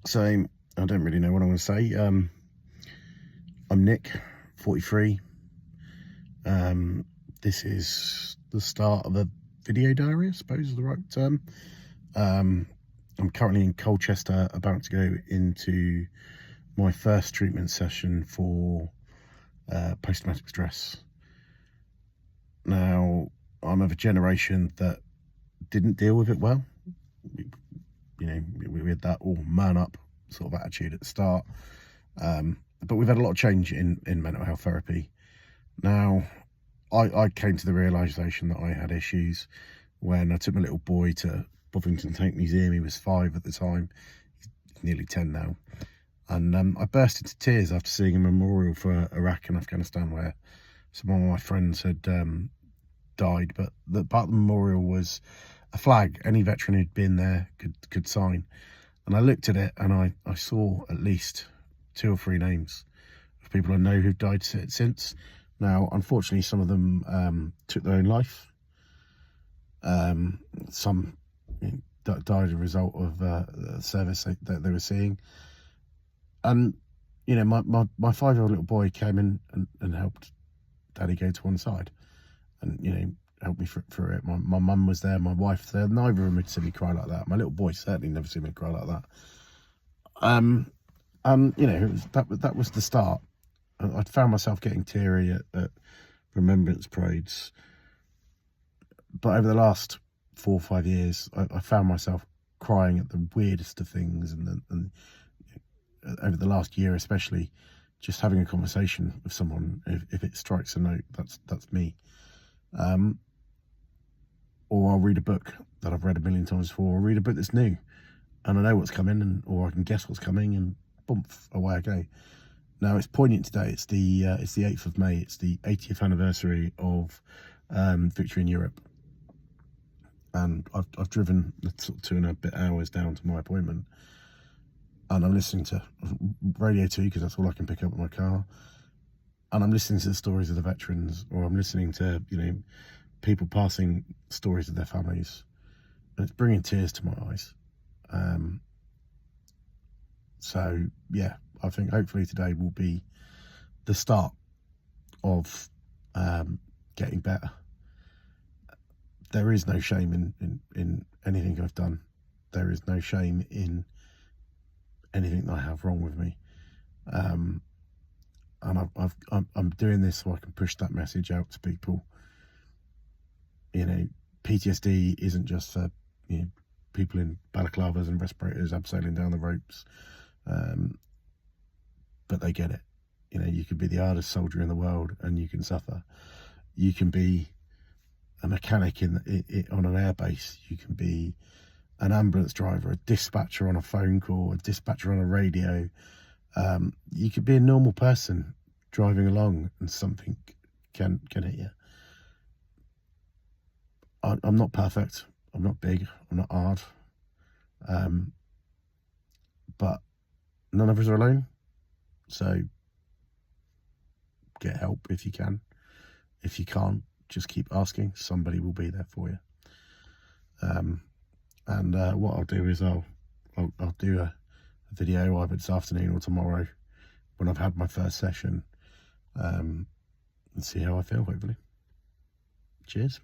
So I don't really know what I'm going to say. I'm Nick, 43. This is the start of a video diary, I suppose is the right term. I'm currently in Colchester, about to go into my first treatment session for post-traumatic stress. Now, I'm of a generation that didn't deal with it well. We had that all man up sort of attitude at the start. But we've had a lot of change in mental health therapy. Now, I came to the realisation that I had issues when I took my little boy to Bovington Tank Museum. He was 5 at the time. He's nearly 10 now. And I burst into tears after seeing a memorial for Iraq and Afghanistan where some of my friends had died. But the part of the memorial was a flag any veteran who'd been there could sign. And I looked at it and I saw at least 2 or 3 names of people I know who've died since. Now, unfortunately, some of them took their own life. Some died as a result of the service that they were seeing. And, you know, my 5-year-old little boy came in and helped Daddy go to one side and, you know, helped me through it. My mum was there, my wife was there. Neither of them had seen me cry like that. My little boy certainly never seen me cry like that. And, you know, that was the start. I'd found myself getting teary at remembrance parades. But over the last 4 or 5 years, I found myself crying at the weirdest of things. And over the last year especially, just having a conversation with someone, if it strikes a note, that's me. Or I'll read a book that I've read a million times before, or read a book that's new and I know what's coming, or I can guess what's coming, and boom, away I go. Now, it's poignant today. It's the 8th of May. It's the 80th anniversary of Victory in Europe. And I've driven sort of 2.5 hours down to my appointment. And I'm listening to Radio 2 because that's all I can pick up in my car. And I'm listening to the stories of the veterans, or I'm listening to, you know, people passing stories of their families. And it's bringing tears to my eyes. So, yeah, I think hopefully today will be the start of getting better. There is no shame in anything I've done. There is no shame in anything that I have wrong with me. And I'm doing this so I can push that message out to people. You know, PTSD isn't just for, you know, people in balaclavas and respirators abseiling down the ropes. But they get it. You know, you can be the hardest soldier in the world and you can suffer. You can be a mechanic on an airbase. You can be an ambulance driver, a dispatcher on a phone call, a dispatcher on a radio. You could be a normal person driving along and something can hit you. I'm not perfect. I'm not big. I'm not hard. But none of us are alone. So get help if you can. If you can't, just keep asking. Somebody will be there for you. And what I'll do is I'll do a video either this afternoon or tomorrow when I've had my first session, and see how I feel, hopefully. Cheers.